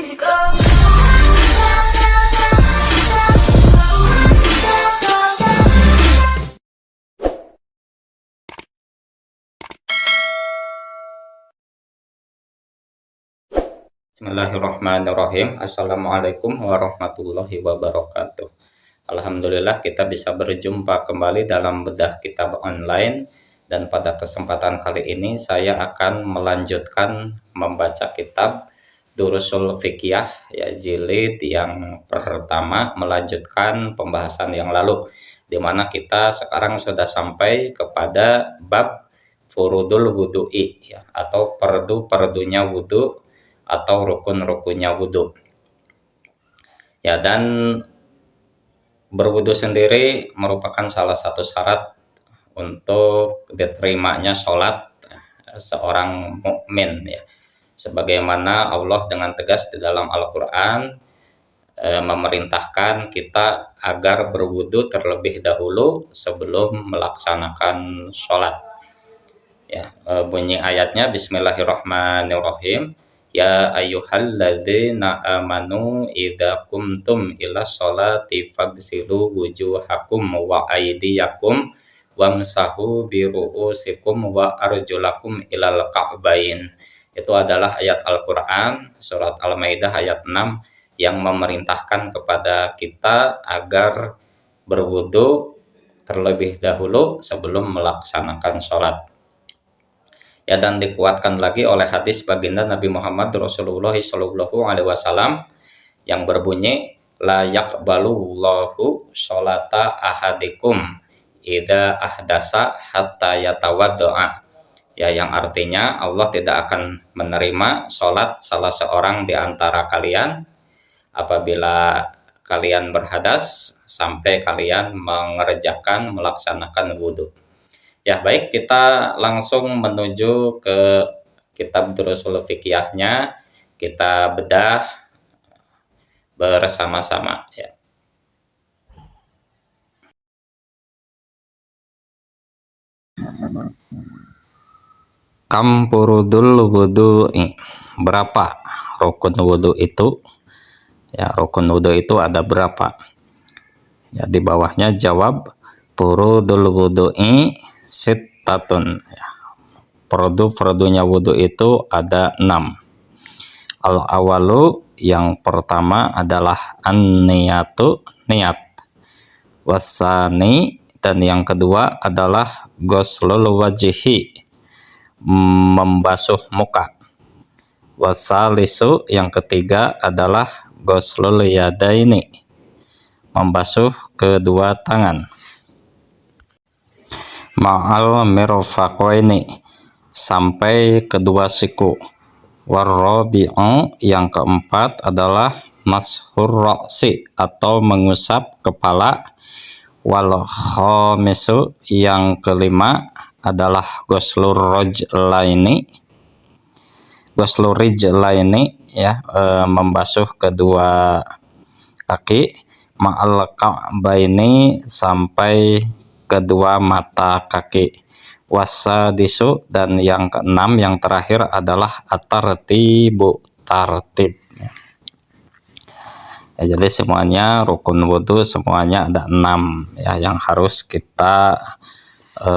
physical. Bismillahirrahmanirrahim. Assalamualaikum warahmatullahi wabarakatuh. Alhamdulillah kita bisa berjumpa kembali dalam bedah kitab online, dan pada kesempatan kali ini saya akan melanjutkan membaca kitab Durusul Fiqiyah ya, jilid yang pertama, melanjutkan pembahasan yang lalu, di mana kita sekarang sudah sampai kepada bab furudul wudu'i ya, atau perdu-perdunya wudu atau rukun-rukunnya wudhu ya. Dan berwudhu sendiri merupakan salah satu syarat untuk diterimanya sholat seorang mukmin ya, sebagaimana Allah dengan tegas di dalam Al-Quran memerintahkan kita agar berwudhu terlebih dahulu sebelum melaksanakan sholat ya. Bunyi ayatnya Bismillahirrahmanirrahim. Ya ayyuhalladzina amanu idza qumtum ila sholati faghsilu wujuhakum wa aydiyakum wamsahu bi ru'usikum wa arjulakum ilal ka'bain. Itu adalah ayat Al-Qur'an surat Al-Maidah ayat 6 yang memerintahkan kepada kita agar berwudu terlebih dahulu sebelum melaksanakan sholat ya. Dan dikuatkan lagi oleh hadis baginda Nabi Muhammad Rasulullah SAW yang berbunyi la yaqbalullahu sholata ahadikum idza ahdasa hatta yatawaddo'a ya, yang artinya Allah tidak akan menerima sholat salah seorang di antara kalian apabila kalian berhadas sampai kalian melaksanakan wudhu ya. Baik, kita langsung menuju ke kitab Durusul Fiqiyahnya, kita bedah bersama-sama ya. Kam furudul wudu'i, berapa rukun wudhu itu ya? Rukun wudhu itu ada berapa ya? Di bawahnya jawab furudul wudu'i sittatun ya. Fardu-fardunya wudhu itu ada 6. Al-awalu, yang pertama adalah an-niyatu, niat. Wasani, dan yang kedua adalah ghuslul wajhi, membasuh muka. Wasalisu, yang ketiga adalah ghuslul yadaini, membasuh kedua tangan. Ma'al mirfaqaini, sampai kedua siku. Warrabi'u, yang keempat adalah mashur ra'si, atau mengusap kepala. Wal khamisu, yang kelima adalah ghuslur rijlaini ya, membasuh kedua kaki. Ma'al ka'baini, sampai kedua mata kaki. Wasadisu, dan yang keenam yang terakhir adalah at-tartibu, tartib ya. Jadi semuanya rukun wudhu semuanya ada 6 ya, yang harus kita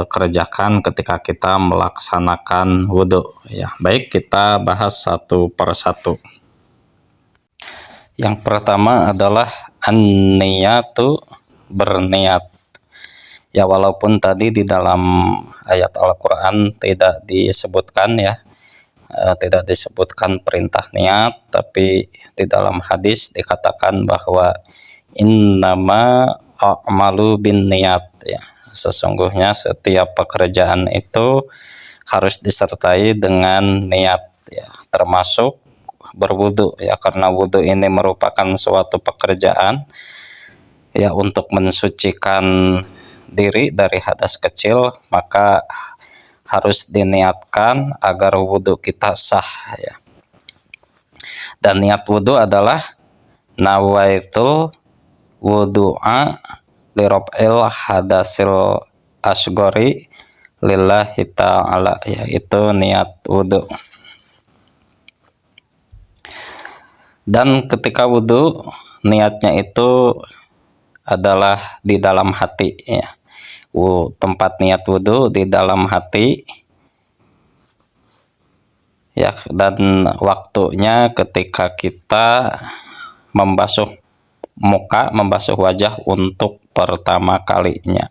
kerjakan ketika kita melaksanakan wudhu ya. Baik, kita bahas satu persatu. Yang pertama adalah an-niyatu, berniat ya. Walaupun tadi di dalam ayat Al-Quran tidak disebutkan ya, tidak disebutkan perintah niat, tapi di dalam hadis dikatakan bahwa innama a'malu bin niat ya, sesungguhnya setiap pekerjaan itu harus disertai dengan niat ya, termasuk berwudu ya, karena wudu ini merupakan suatu pekerjaan ya untuk mensucikan diri dari hadas kecil, maka harus diniatkan agar wudhu kita sah ya. Dan niat wudhu adalah nawaitul wudu'a lirab'il hadasil asgori lillahi ta'ala ya, itu niat wudhu. Dan ketika wudhu, niatnya itu adalah di dalam hati ya. Tempat niat wudhu di dalam hati ya, dan waktunya ketika kita membasuh muka, membasuh wajah untuk pertama kalinya.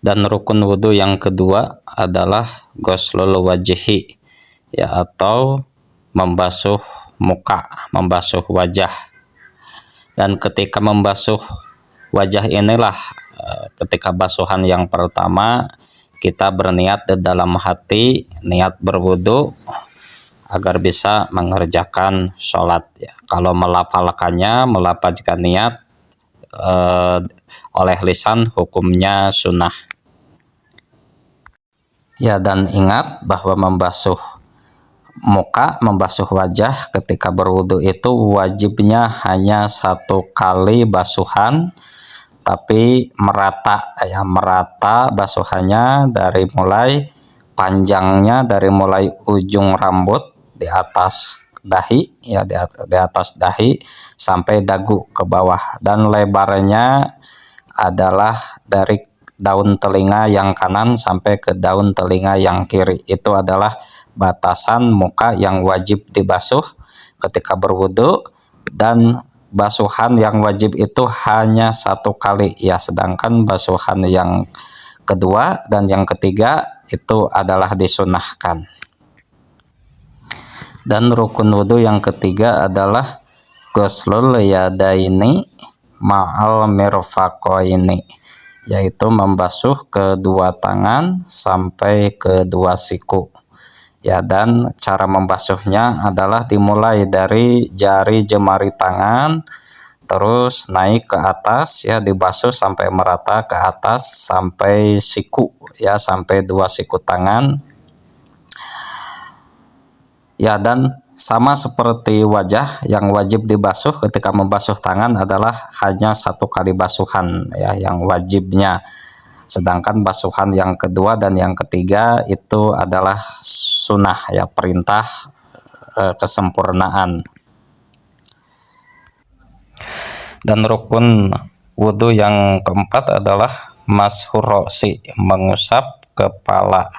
Dan rukun wudhu yang kedua adalah ghuslul wajhi ya, atau membasuh muka, membasuh wajah. Dan ketika membasuh wajah inilah ketika basuhan yang pertama kita berniat di dalam hati, niat berwudu agar bisa mengerjakan sholat ya. Kalau melafalkan niat oleh lisan, hukumnya sunnah ya. Dan ingat bahwa membasuh muka, membasuh wajah ketika berwudu itu wajibnya hanya 1 kali basuhan, tapi merata ya, merata basuhannya dari mulai panjangnya, dari mulai ujung rambut di atas dahi ya, di atas dahi sampai dagu ke bawah, dan lebarnya adalah dari daun telinga yang kanan sampai ke daun telinga yang kiri. Itu adalah batasan muka yang wajib dibasuh ketika berwudu, dan basuhan yang wajib itu hanya 1 kali ya, sedangkan basuhan yang kedua dan yang ketiga itu adalah disunahkan. Dan rukun wudu yang ketiga adalah ghuslul yadaini ma'al mirfaqaini, yaitu membasuh kedua tangan sampai kedua siku ya. Dan cara membasuhnya adalah dimulai dari jari jemari tangan, terus naik ke atas ya, dibasuh sampai merata ke atas sampai siku ya, sampai 2 siku tangan ya. Dan sama seperti wajah, yang wajib dibasuh ketika membasuh tangan adalah hanya 1 kali basuhan ya, yang wajibnya. Sedangkan basuhan yang kedua dan yang ketiga itu adalah sunnah ya, perintah kesempurnaan. Dan rukun wudhu yang keempat adalah mashur ro'si, mengusap kepala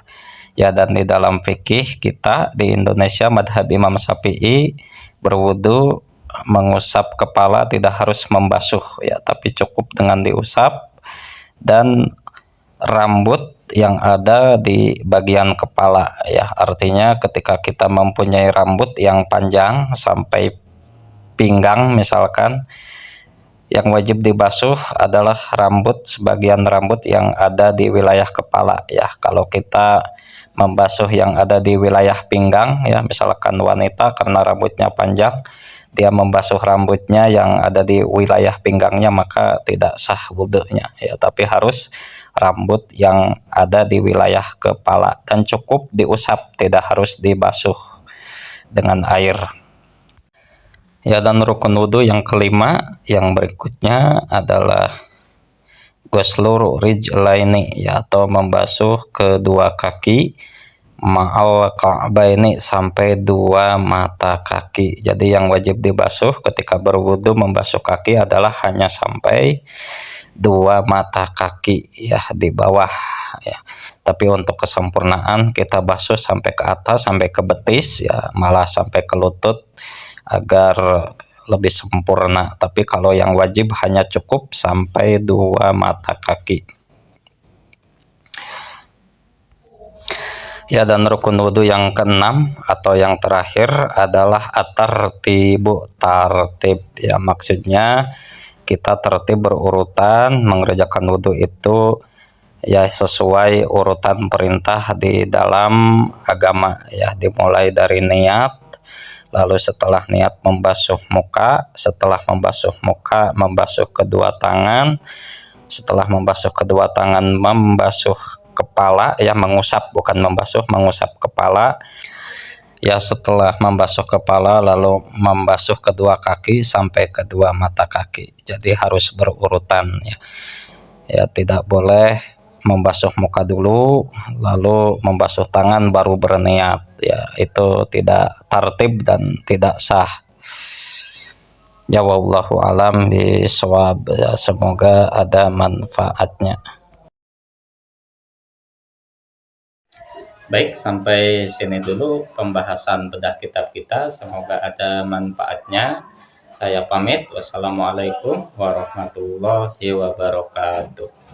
ya. Dan di dalam fikih kita di Indonesia, madhab Imam Syafi'i, berwudhu mengusap kepala tidak harus membasuh ya, tapi cukup dengan diusap. Dan rambut yang ada di bagian kepala ya, artinya ketika kita mempunyai rambut yang panjang sampai pinggang misalkan, yang wajib dibasuh adalah sebagian rambut yang ada di wilayah kepala ya. Kalau kita membasuh yang ada di wilayah pinggang ya, misalkan wanita karena rambutnya panjang, dia membasuh rambutnya yang ada di wilayah pinggangnya, maka tidak sah wudhunya ya. Tapi harus rambut yang ada di wilayah kepala, dan cukup diusap, tidak harus dibasuh dengan air ya. Dan rukun wudhu yang kelima yang berikutnya adalah ghuslur rijlaini ya, atau membasuh kedua kaki, ma'al ka'baini, sampai 2 mata kaki. Jadi yang wajib dibasuh ketika berwudu membasuh kaki adalah hanya sampai 2 mata kaki ya, di bawah ya. Tapi untuk kesempurnaan kita basuh sampai ke atas, sampai ke betis ya, malah sampai ke lutut agar lebih sempurna. Tapi kalau yang wajib hanya cukup sampai 2 mata kaki ya. Dan rukun wudhu yang keenam atau yang terakhir adalah at-tartibu, tartib ya. Maksudnya kita tertib berurutan mengerjakan wudhu itu ya, sesuai urutan perintah di dalam agama ya. Dimulai dari niat, lalu setelah niat membasuh muka, setelah membasuh muka membasuh kedua tangan, setelah membasuh kedua tangan membasuh kepala ya, mengusap, bukan membasuh, mengusap kepala ya. Setelah membasuh kepala lalu membasuh kedua kaki sampai kedua mata kaki. Jadi harus berurutan ya. Ya, tidak boleh membasuh muka dulu, lalu membasuh tangan baru berniat. Ya, itu tidak tertib dan tidak sah. Ya wallahu alam bisawab. Ya, semoga ada manfaatnya. Baik, sampai sini dulu pembahasan bedah kitab kita. Semoga ada manfaatnya. Saya pamit. Wassalamualaikum warahmatullahi wabarakatuh.